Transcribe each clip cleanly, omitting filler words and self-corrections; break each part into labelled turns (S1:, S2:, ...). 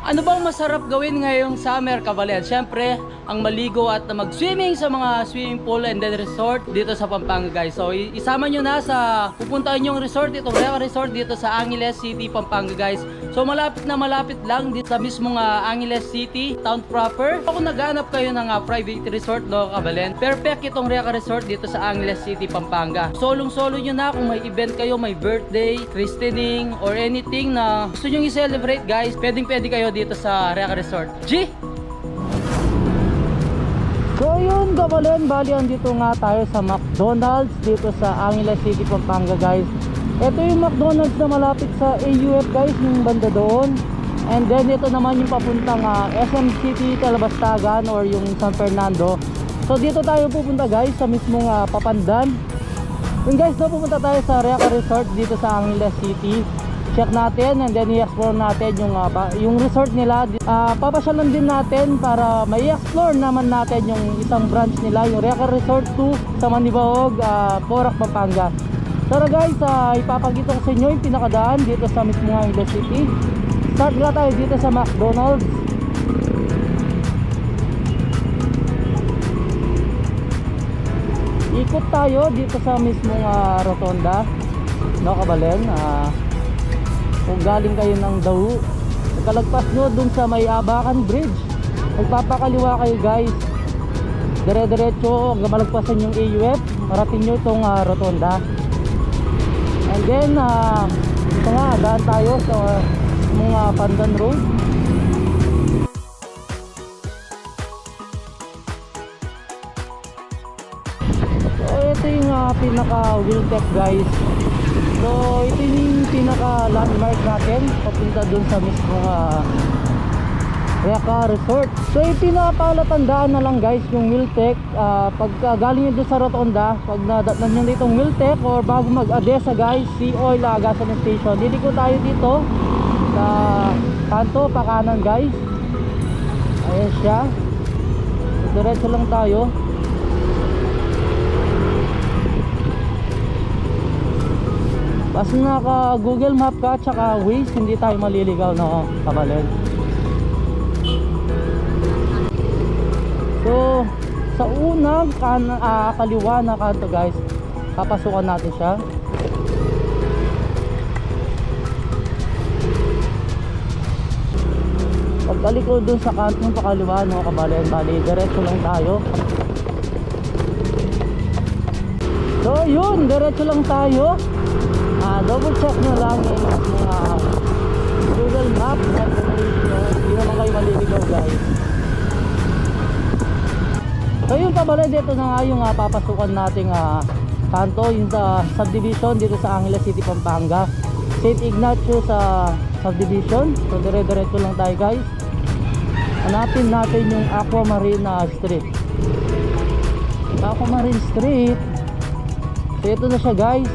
S1: Ano bang masarap gawin ngayong summer, Cabalen? Siyempre, ang maligo at mag-swimming sa mga swimming pool and then resort dito sa Pampanga, guys. So, isama nyo na sa pupuntahan yung resort, itong Reca Resort dito sa Angeles City, Pampanga, guys. So, malapit na malapit lang dito sa mismong Angeles City, town proper. Kung naghanap kayo ng private resort, no, Cabalen, perfect itong Reca Resort dito sa Angeles City, Pampanga. Solong-solo nyo na kung may event kayo, may birthday, christening, or anything na gusto nyo i-celebrate, guys. Pwedeng-pwede kayo dito sa Reca Resort. G! So yun, Cabalen, bali andito nga tayo sa McDonald's dito sa Angeles City, Pampanga, guys. Ito yung McDonald's na malapit sa AUF, guys, yung banda doon. And then ito naman yung papuntang SM City, Talabastagan or yung San Fernando. So dito tayo pupunta, guys, sa mismong Papandan. Yun, guys, no, pupunta tayo sa Reca Resort dito sa Angeles City. Check natin and then i-explore natin yung resort nila. Papasyalan din natin para mai-explore naman natin yung isang branch nila, yung Reca Resort 2 sa Manibaog, Porac, Pampanga. Tara, guys, ipapakita ko sa inyo yung pinakadaan dito sa mismong Angeles City. Start nga tayo dito sa McDonald's. Ikot tayo dito sa mismong rotonda, no, Cabalen. Kung galing kayo ng Dahu, kalagpas nyo dun sa may Abakan Bridge, magpapakaliwa kayo, guys, dire-diretso hanggang malagpasan yung AUF, marating nyo itong rotonda. And then ito nga, daan tayo sa mga Pandan Road. So ito yung pinaka Wiltec, guys. So ito yung pinaka landmark natin papunta dun sa mismo Reca Resort. So yung pinapalatandaan na lang, guys, yung Wiltec. Pagka galing nyo dun sa rotonda, pag nadatnan nyo ditong Wiltec or bago mag-Adesa, guys, Sea Oil Gasoline Station, dito tayo dito sa kanto pakanan, guys. Ayan siya, diretso lang tayo. Basta naka Google Map ka tsaka Waze, hindi tayo maliligaw, no, Cabalen. So sa unang kaliwa na kanto, guys, papasukan natin siya. Pagkaliko dun sa kanto ng pakaliwa, no, Cabalen, bali diretso lang tayo. So yun, diretso lang tayo. Double check nyo lang yung mga Google Map at hindi naman kayo maliligaw, guys. So yun, Cabalen, dito na nga yung papasukan nating kanto, yung subdivision dito sa Angeles City, Pampanga, St. Ignacio sa subdivision. So dire-diretso lang tayo, guys. Hanapin natin yung Aquamarine Street. Aquamarine Street. So ito na siya, guys.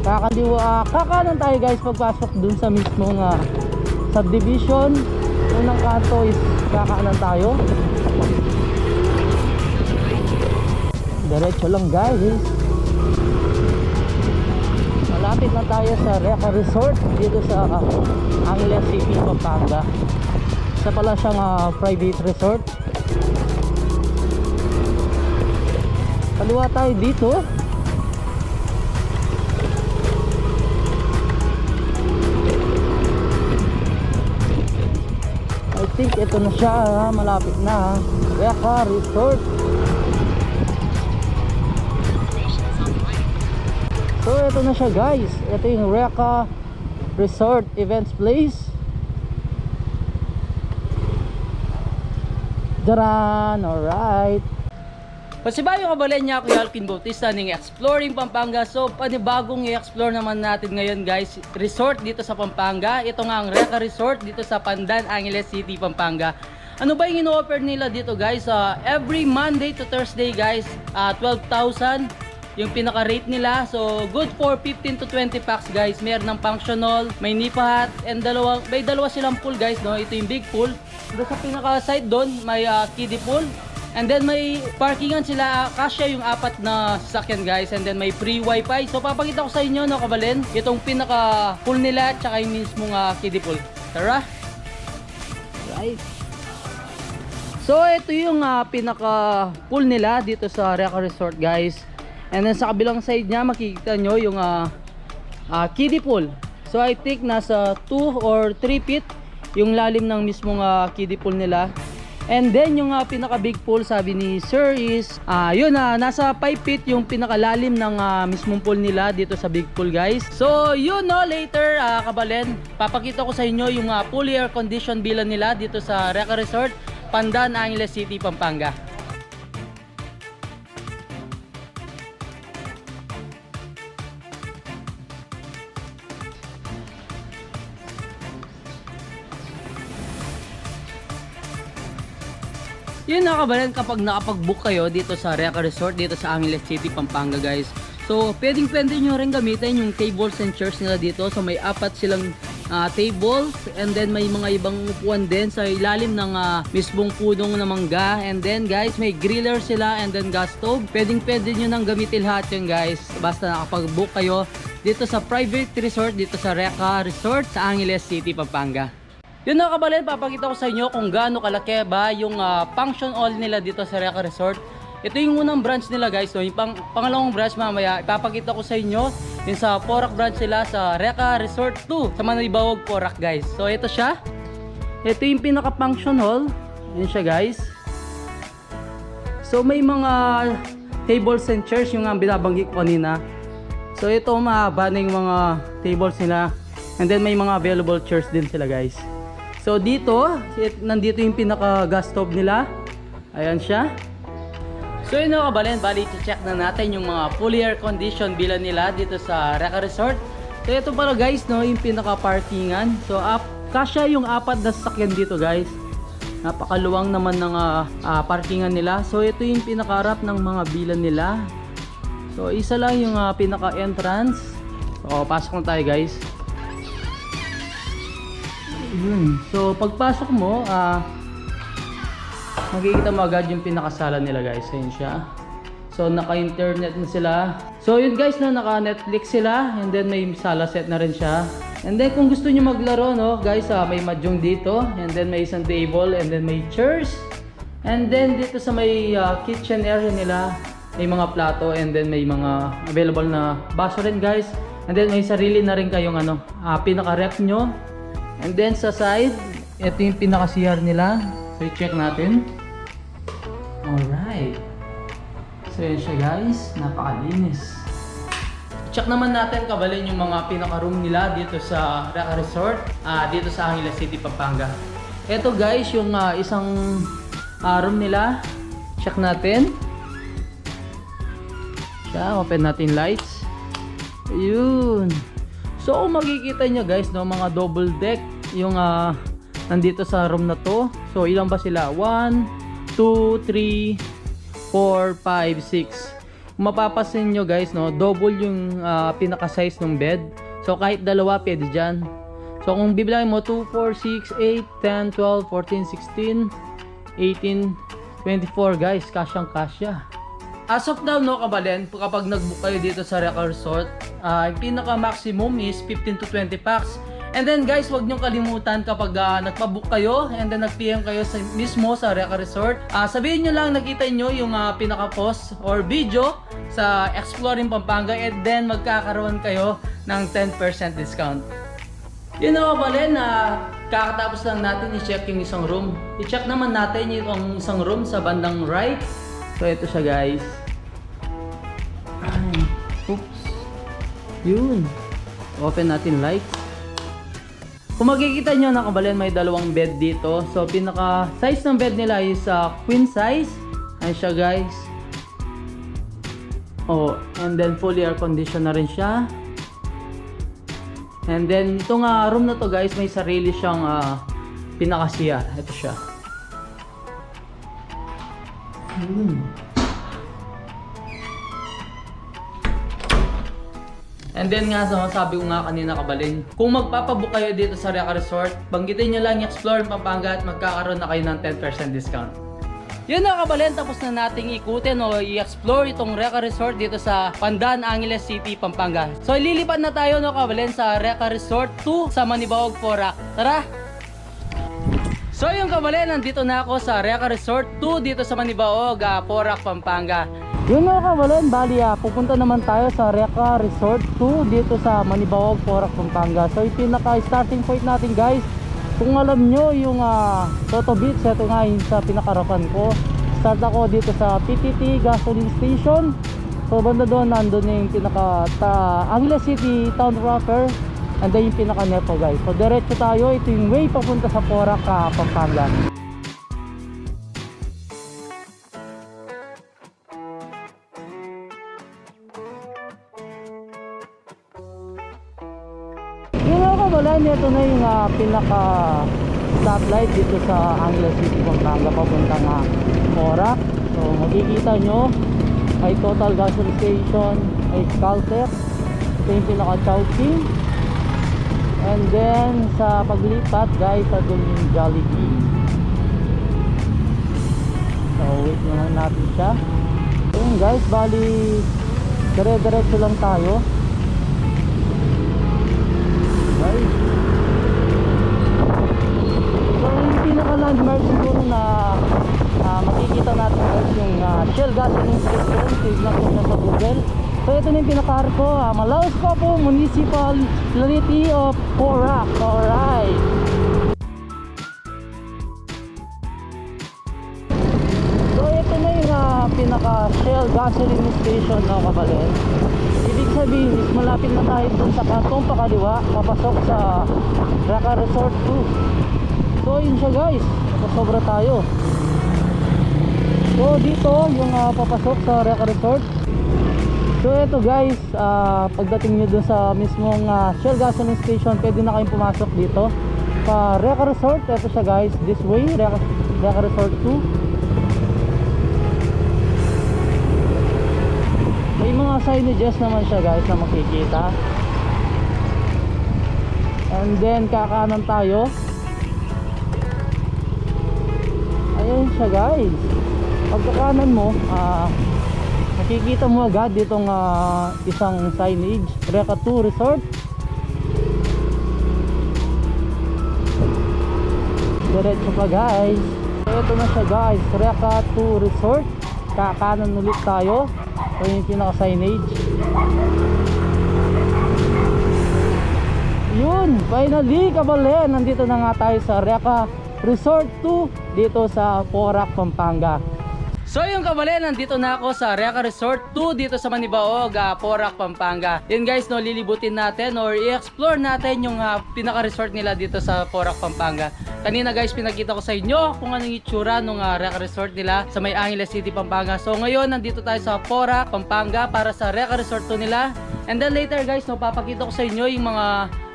S1: Kakanan tayo, guys, pagpasok dun sa mismong subdivision. Unang kanto is kakanan tayo. Diretso lang, guys. Malapit na tayo sa Reca Resort dito sa Angeles City, Pampanga. Isa pala siyang private resort. Kaliwa tayo dito. I think ito na siya, malapit na, Reca Resort. So ito na siya, guys. Ito yung Reca Resort Events Place. Daran, alright. Pasibayo Cabalen niya ako Yalkin Bautista ng Exploring Pampanga. So panibagong i-explore naman natin ngayon guys, resort dito sa Pampanga. Ito nga ang Reca Resort dito sa Pandan, Angeles City, Pampanga. Ano ba yung ino-offer nila dito guys? Every Monday to Thursday guys, 12,000 yung pinaka-rate nila. So good for 15 to 20 packs guys. Meron ng functional, may nipa hut, and may dalawa silang pool guys, no? Ito yung big pool. Doon sa pinaka-side doon, may kiddie pool. And then may parkingan sila, kasya yung 4 na sasakyan guys. And then may free wifi. So papakita ko sa inyo no Cabalen, itong pinaka pool nila tsaka yung mismong kiddie pool. Tara! Right. So ito yung pinaka pool nila dito sa Reca Resort guys. And then sa kabilang side niya makikita nyo yung kiddie pool. So I think nasa 2 or 3 feet yung lalim ng mismong kiddie pool nila. And then yung pinaka big pool sabi ni sir is yun nasa 5 feet yung pinakalalim ng mismong pool nila dito sa big pool guys. So yun no, later Cabalen, papakita ko sa inyo yung fully air condition villa nila dito sa Reca Resort, Pandan, Angeles City, Pampanga. Yun na Cabalen, kapag nakapag-book kayo dito sa Reca Resort dito sa Angeles City, Pampanga guys. So pwede nyo rin gamitin yung tables and chairs nila dito. So may 4 silang tables, and then may mga ibang upuan din sa ilalim ng mismong punong na mangga. And then guys, may griller sila and then gas stove. Pwede nyo nang gamitin lahat yun guys, basta nakapag-book kayo dito sa private resort dito sa Reca Resort sa Angeles City, Pampanga. Yun na Cabalen, papakita ko sa inyo kung gaano kalaki ba yung function hall nila dito sa Reca Resort. Ito yung unang branch nila guys, so yung pangalawang branch mamaya ipapakita ko sa inyo yung sa Porac branch nila sa Reca Resort 2 sa Manibawag, Porac guys. So ito siya, ito yung pinaka function hall, yun siya guys. So may mga tables and chairs yung binabanggit ko kanina. So ito mahaba na yung mga tables nila, and then may mga available chairs din sila guys. So dito, nandito yung pinaka gas stove nila. Ayan siya. So yun na Cabalen, bali check na natin yung mga fully air condition villa nila dito sa Reca Resort. So ito pala guys, no, yung pinaka parkingan. So kasya yung 4 na sasakyan dito guys. Napakaluwang naman ng parkingan nila. So ito yung pinaka-harap ng mga villa nila. So isa lang yung pinaka entrance. So pasok na tayo guys. So pagpasok mo, makikita mo agad yung pinakasala nila guys. Ayun siya. So naka-internet na sila. So yun guys, no, naka-Netflix sila, and then may sala set na rin siya. And then kung gusto niyo maglaro no guys, may mahjong dito, and then may isang table, and then may chairs. And then dito sa may kitchen area nila, may mga plato, and then may mga available na baso rin guys. And then may sarili na rin kayong pinaka-ref nyo. And then sa side, ito yung pinaka-CR nila. So i-check natin. Alright. So yun siya guys, napakalinis. I-check naman natin Cabalen yung mga pinaka-room nila dito sa Reca Resort, dito sa Angeles City, Pampanga. Ito guys, yung isang room nila. Check natin. Siya, open natin lights. Ayun. So kung makikita nyo guys, no, mga double deck yung nandito sa room na to. So ilan ba sila? 1, 2, 3, 4, 5, 6. Mapapasin nyo guys, no, double yung pinaka size ng bed. So kahit dalawa pwede dyan. So kung bibilangin mo 2, 4, 6, 8, 10, 12, 14, 16, 18, 24 guys, kasyang kasya. As of now no Cabalen, kapag nag-book kayo dito sa Reca Resort, yung pinaka maximum is 15 to 20 packs. And then guys, wag nyo kalimutan kapag nagpa-book kayo and then nag-PM kayo mismo sa Reca Resort, sabihin nyo lang nakita nyo yung pinaka-post or video sa Exploring Pampanga, and then magkakaroon kayo ng 10% discount. Yun na Cabalen, kakatapos lang natin i-check yung isang room. I-check naman natin yung isang room sa bandang right. So ito siya guys. Ay, oops. Yun. Open natin lights. Kung makikita nyo na Cabalen, may dalawang bed dito. So pinaka size ng bed nila is queen size. Ayan siya guys. Oh, and then fully air conditioned na rin siya. And then itong room na to guys, may sarili siyang pinaka-CR. Ito siya. And then nga, sabi ko nga kanina Cabalen, kung magpapabook kayo dito sa Reca Resort, banggitin nyo lang yung Exploring Pampanga at magkakaroon na kayo ng 10% discount. Yun na Cabalen, tapos na nating ikutin o i-explore itong Reca Resort dito sa Pandan, Angeles City, Pampanga. So ililipad na tayo no Cabalen sa Reca Resort 2 sa Manibaog, Porac. Tara! So yung Cabalen, nandito na ako sa Reca Resort 2 dito sa Manibaog, Porac, Pampanga. Yun mga Cabalen, bali pupunta naman tayo sa Reca Resort 2 dito sa Manibaog, Porac, Pampanga. So yung pinaka-starting point natin guys, kung alam nyo yung Toto Beach, ito nga yung sa pinakarapan ko. Start ako dito sa PTT gasoline station. So banda doon, nandun yung pinaka Angeles City town proper. And then yung pinaka Nepo guys. So diretso tayo, ito yung way papunta sa Porac, Pampanga. Cabalen, ito na yung pinaka stoplight dito sa Angeles City, Pampanga papuntang Porac. So makikita nyo ay total gasoline station, ay Caltech, ito yung pinaka Chowking. And then sa paglipat guys, sa doon yung Jollibee. So wait naman natin siya. So yun guys, bali dire-diretso lang tayo. So yung pinaka-landmark siguro na makikita natin guys yung Shell gasoline station. Tignan ko na sa Google. So ito na yung pinaka-car ko, Malaos pa po Municipality of Porac. Alright. So ito na yung pinaka-Shell gasoline station na Cabalen. Ibig sabihin is malapit na tayo dun sa kantong pakaliwa, papasok sa Reca Resort 2. So yun siya guys, napasobra tayo. So dito yung papasok sa Reca Resort. So ito guys, pagdating nyo dun sa mismong Shell gasoline station, pwede na kayong pumasok dito sa Reca Resort. Ito siya guys, this way, Reca Resort 2. May mga signages naman siya guys na makikita. And then kakanan tayo. Ayun siya guys. Pagkakanan mo, makikita mo agad ditong isang signage, Reca 2 Resort. Diretso pa guys. Ito na siya guys, Reca 2 Resort. Kakanan ulit tayo. So yung pinaka signage. Yun, finally Cabalen, nandito na nga tayo sa Reca Resort 2 dito sa Porac, Pampanga. So yung Cabalen, nandito na ako sa Reca Resort 2 dito sa Manibaog, Porac, Pampanga. Yun guys, no, lilibutin natin or i-explore natin yung pinaka-resort nila dito sa Porac, Pampanga. Kanina guys, pinakita ko sa inyo kung anong itsura ng Reca Resort nila sa may Angeles City, Pampanga. So ngayon, nandito tayo sa Porac, Pampanga para sa Reca Resort 2 nila. And then later guys, no, papakita ko sa inyo yung mga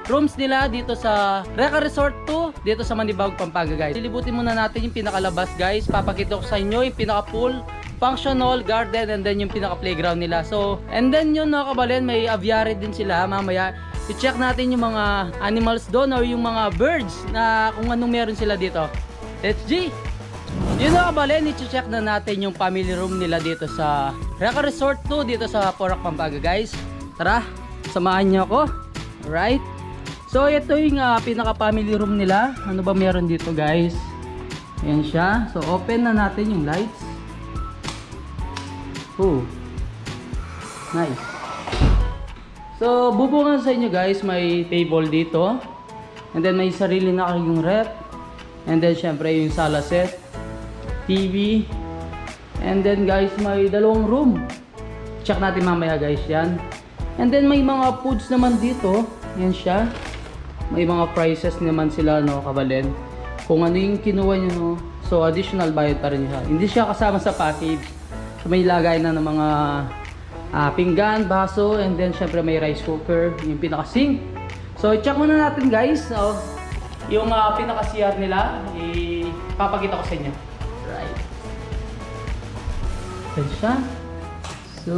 S1: rooms nila dito sa Reca Resort 2 dito sa Manibaog, Pampanga guys. Lilibutin muna natin yung pinakalabas guys. Papakita ko sa inyo yung pinaka pool, function hall, garden, and then yung pinaka playground nila. So and then yun na Cabalen, may aviary din sila. Mamaya i-check natin yung mga animals doon or yung mga birds na kung anong meron sila dito. Let's G! Yun na Cabalen, i-check na natin yung family room nila dito sa Reca Resort 2 dito sa Porac, Pampanga guys. Tara, samahan niyo ako. Alright. So ito yung pinaka family room nila. Ano ba meron dito guys? Ayan siya. So open na natin yung lights. Oh, nice. So bubungan sa inyo guys, may table dito. And then may sarili na kayong rep. And then syempre yung sala set, TV. And then guys, may dalawang room. Check natin mamaya guys yan. And then may mga foods naman dito. Ayan siya. May mga prices naman sila no Cabalen. Kung ano yung kinuha nyo no. So additional bayad pa rin siya. Hindi siya kasama sa package. So may lagay na ng mga pinggan, baso, and then syempre may rice cooker, yung pinaka-sink. So i-check muna natin guys, yung pinaka-CR nila, ipapakita ko sa inyo. Right. Yan siya. So,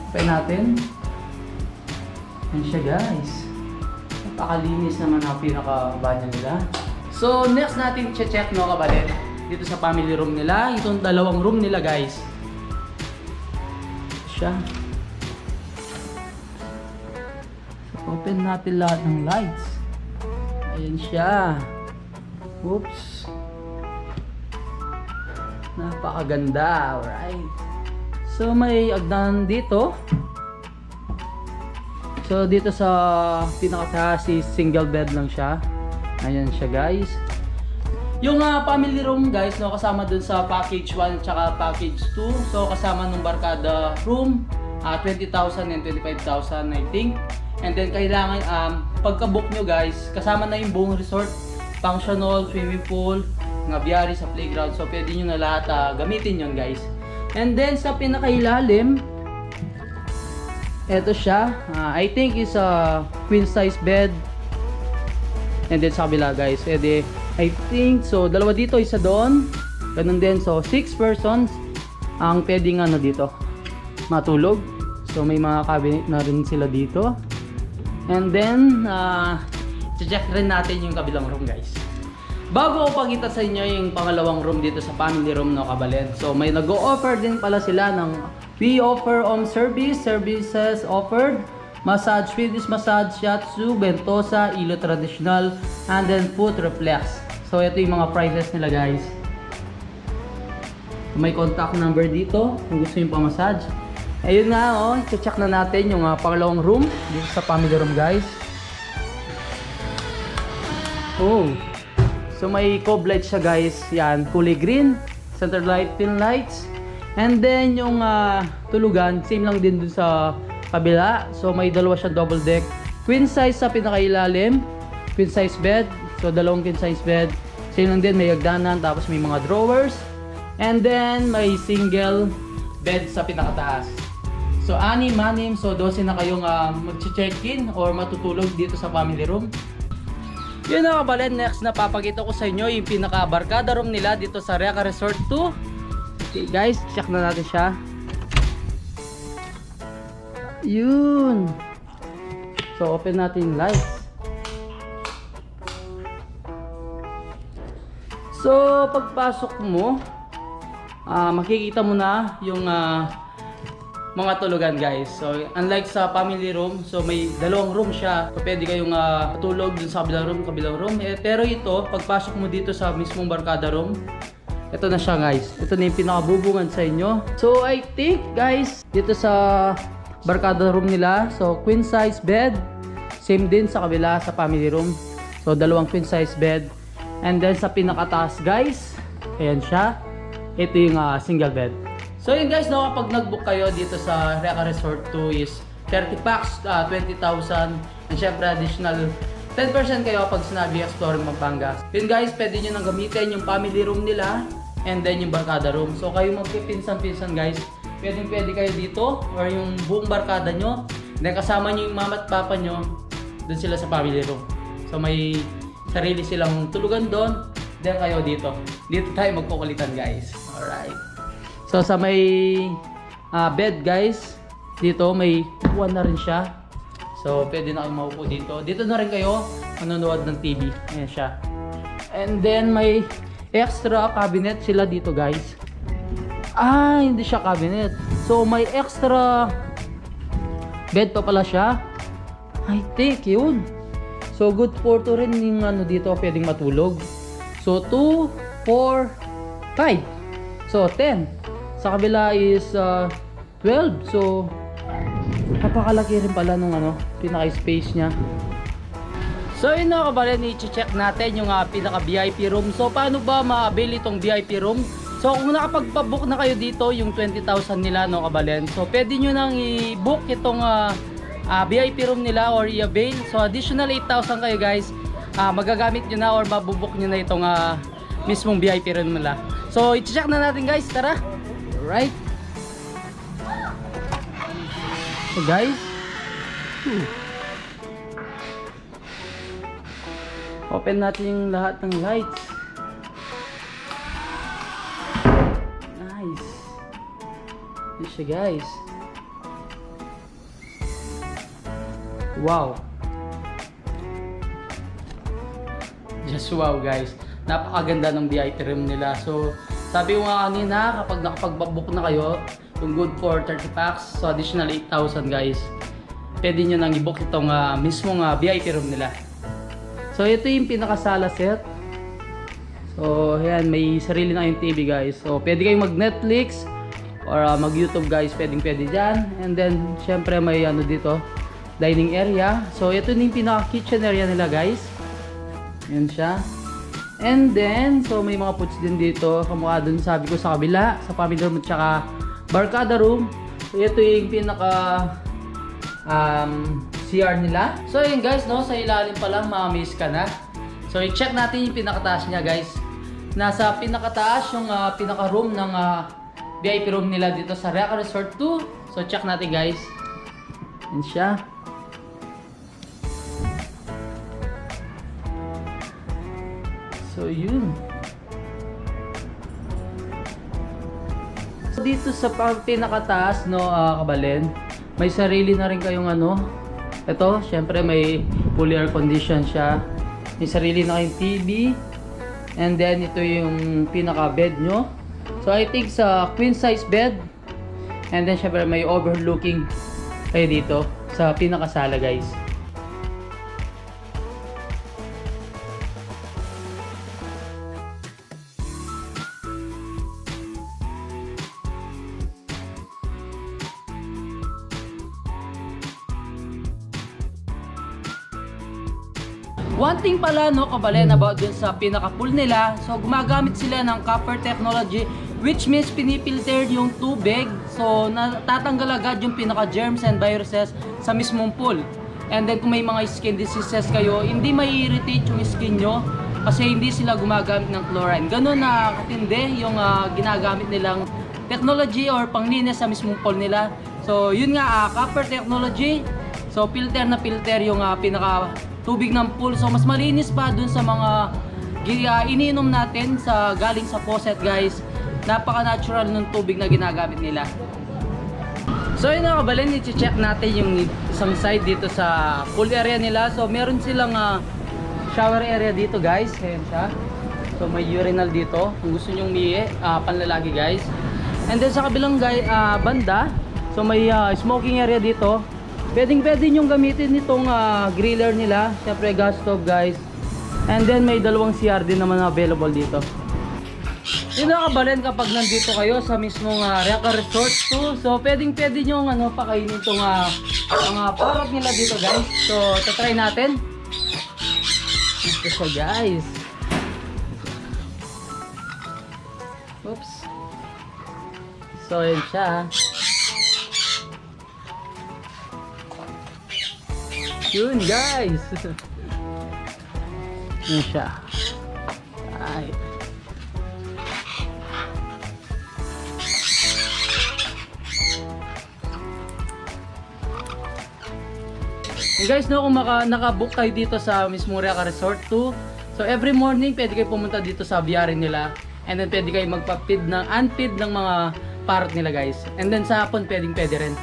S1: open natin. Yan siya guys. Napakalinis naman ang pinaka-banyo nila. So next natin check no Cabalen, dito sa family room nila, itong dalawang room nila guys. Siya. So, open natin lahat ng lights. Ayan siya. Oops. Napakaganda. Alright. So may agdan dito. So dito sa pinakataas si single bed lang siya. Ayan siya guys. Yung family room guys, no, kasama dun sa package 1 tsaka package 2. So kasama nung barkada room, 20,000 and 25,000 I think. And then kailangan pagka-book nyo guys, kasama na yung buong resort, functional, swimming pool, ng Aviary sa playground. So pwede nyo na lahat gamitin yon guys. And then sa pinakailalim, eto siya. I think is a queen size bed. And then sa kabila guys, I think so dalawa dito, isa doon. Ganun din, so 6 persons ang pwedeng dito matulog. So may mga cabinet na rin sila dito. And then check rin natin yung kabilang room guys. Bago ko pakita sa inyo yung pangalawang room dito sa family room no Cabalen. So may nag-o-offer din pala sila ng we offer home services offered. Massage, Swedish massage, shiatsu, bentosa, ilo traditional, and then foot reflex. So ito yung mga prices nila guys. May contact number dito kung gusto yung pa-massage. Ayun na, check na natin yung pangalawang room dito sa family room guys. So may cove light siya guys. Yan, kulay green, center light, pin lights. And then yung tulugan, same lang din dun sa kabila. So may dalawa siyang double deck. Queen size sa pinakailalim, queen size bed. So dalawang queen size bed. Same lang din, may hagdanan, tapos may mga drawers. And then may single bed sa pinakataas. So anim, so 12 na kayong mag-check-in or matutulog dito sa family room. Yun na Cabalen, next na papakita ko sa inyo yung pinaka-barkada room nila dito sa Reca Resort 2. Okay guys, check na natin siya. Yun. So open natin yung lights. So pagpasok mo, makikita mo na yung mga tulugan guys. So unlike sa family room, so may dalawang room siya. So pwede kayong matulog dun sa kabilang room. Pero ito, pagpasok mo dito sa mismong barkada room, ito na siya guys. Ito na yung pinakabubungan sa inyo. So I think guys, dito sa barkada room nila, so queen size bed, same din sa kabila sa family room. So dalawang queen size bed. And then sa pinakataas guys, ayan siya. Ito yung single bed. So yun guys, no, kapag nag-book kayo dito sa Reca Resort 2 is 30 packs, 20,000. And syempre additional 10% kayo pag sinabi Exploring Pampanga. Yun guys, pwede nyo nang gamitin yung family room nila and then yung barkada room. So kayo magpipinsan-pinsan guys, pwede kayo dito or yung buong barkada nyo. Then kasama nyo yung mama at papa nyo, dun sila sa family room. So may sarili silang tulugan doon, then kayo dito. Dito tayo magkukulitan guys. Alright. So sa may bed guys, dito may upuan na rin siya. So pwede na kayo maupo dito. Dito na rin kayo manonood ng TV. Ayan siya. And then may extra cabinet sila dito guys. Hindi siya cabinet. So may extra bed pa pala siya. I think yun. So good for to rin yung dito pwedeng matulog. So 2, 4, 5. So 10. Sa kabila is 12. So napakalaki rin pala nung pinaka-space niya. So yun na Cabalen, i-check natin yung pinaka-VIP room. So paano ba ma-avail itong VIP room? So kung nakapagpabook na kayo dito, yung 20,000 nila no Cabalen. So pwede nyo nang i-book itong VIP room nila or i-avail. So additional 8,000 kayo guys. Magagamit nyo na or mabubuk nyo na itong mismong VIP room nila. So i-check na natin guys, tara. Alright. So guys, open natin yung lahat ng lights. Nice. Yan siya guys. Wow. Just wow guys. Napakaganda ng VIP room nila. So sabi ko nga kanina, kapag nakapag-book na kayo, yung good for 30 packs, so additional 8,000 guys, pwede nyo nang i-book itong mismong VIP room nila. So ito yung pinakasala set. So ayan, may sarili na yung TV guys. So pwede kayong mag-Netflix or mag-YouTube guys, pwede dyan. And then syempre may ano dito, dining area. So ito yung pinaka-kitchen area nila guys. Yan siya. And then, so may mga puts din dito, kamukha dun sabi ko sa kabila, sa family room at saka barkada room. So ito yung pinaka CR nila. So yun guys, no, sa ilalim pa lang ma-miss ka na. So i-check natin yung pinakataas niya guys. Nasa pinakataas yung pinaka room ng VIP room nila dito sa Reca Resort 2. So check natin guys. Yan siya. So yun. So dito sa pinakataas, no, Cabalen, may sarili na rin kayong ano. Ito, syempre may fully air condition siya. May sarili na kayong TV. And then ito yung pinaka bed nyo. So I think sa queen size bed. And then syempre may overlooking kayo dito sa pinakasala guys. One thing pala, no, Cabalen, about dun sa pinaka-pool nila, so gumagamit sila ng copper technology, which means pinipilter yung tubig, so natatanggal agad yung pinaka-germs and viruses sa mismong pool. And then kung may mga skin diseases kayo, hindi mai-irritate yung skin nyo kasi hindi sila gumagamit ng chlorine. Ganun na katindi yung ginagamit nilang technology or panglinis sa mismong pool nila. So yun nga, copper technology, so filter na filter yung pinaka tubig ng pool. So mas malinis pa dun sa mga iniinom natin sa galing sa faucet guys. Napaka-natural ng tubig na ginagamit nila. So yun na Cabalen, i-check natin yung isang side dito sa pool area nila. So meron silang shower area dito guys. Ayan siya. So may urinal dito kung gusto nyong umihi, panlalaki guys. And then sa kabilang banda, so may smoking area dito. Pwede nyong gamitin itong griller nila. Siyempre gas stove guys. And then may dalawang CR din naman available dito. Yun na Cabalen, kapag nandito kayo sa mismong Reca Resort 2. So pwede nyong pakainin itong mga parrot nila dito guys. So tatry natin. Ito siya guys. Oops. So yun siya. Yun guys. Yun siya. Ay. And guys, no, kung naka-book kayo dito sa mismong Reca Resort 2, so every morning pwede kayo pumunta dito sa Aviary nila. And then pwede kayo magpa-feed ng unfeed ng mga parrot nila guys. And then sa hapon pwede rin.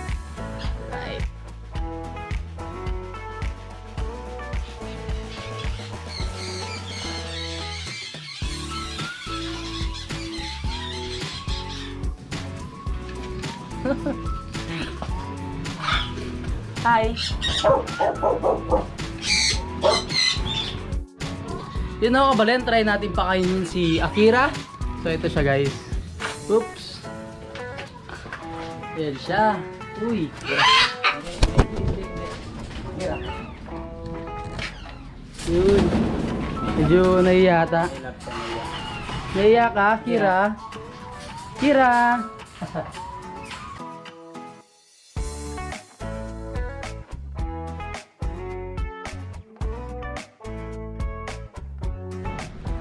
S1: Hi. Yun ako Cabalen, try natin pakainin si Akira. So ito siya guys. Oops. Yan siya. Uy. Yun. Medyo nahiya ata. Nahiya ka, Akira? Akira.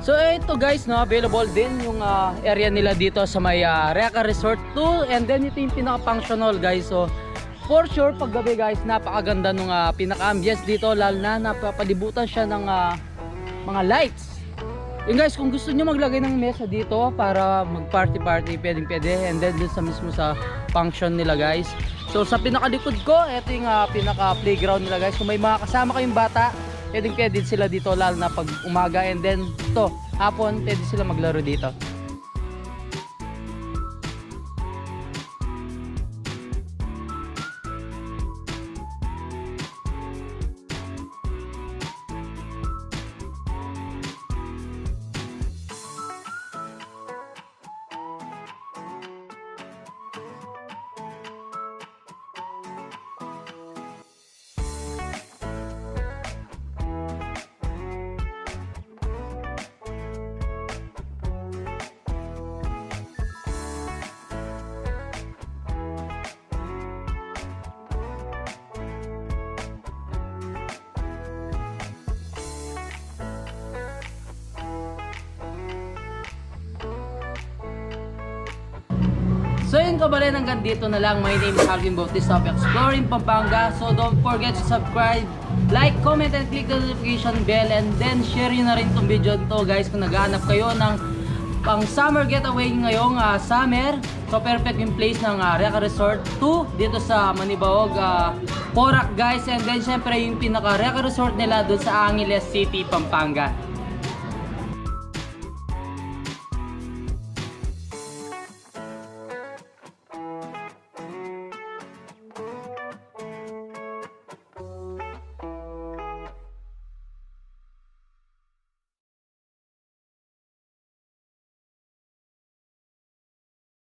S1: So ito guys, no, available din yung area nila dito sa may Reca Resort 2. And then ito yung pinaka-functional guys. So for sure pag gabi guys, napakaganda nung pinaka-ambience dito, lalo na napapalibutan siya ng mga lights. Yun guys, kung gusto nyo maglagay ng mesa dito para mag party pwedeng pwede, and then dun sa mismo sa function nila guys. So sa pinakalikod ko, ito yung pinaka playground nila guys. Kung may mga kasama kayong bata, pwedeng pwede sila dito, lalo na pag umaga, and then ito hapon pwede sila maglaro dito. So yun Cabalen, hanggang dito na lang. My name is Alvin Bautista of Exploring Pampanga. So don't forget to subscribe, like, comment, and click the notification bell. And then share nyo na rin itong video nito guys kung naghahanap kayo ng pang summer getaway ngayong summer. So perfect yung place ng Reca Resort 2 dito sa Manibaog, Porac guys. And then syempre yung pinaka Reca Resort nila doon sa Angeles City, Pampanga.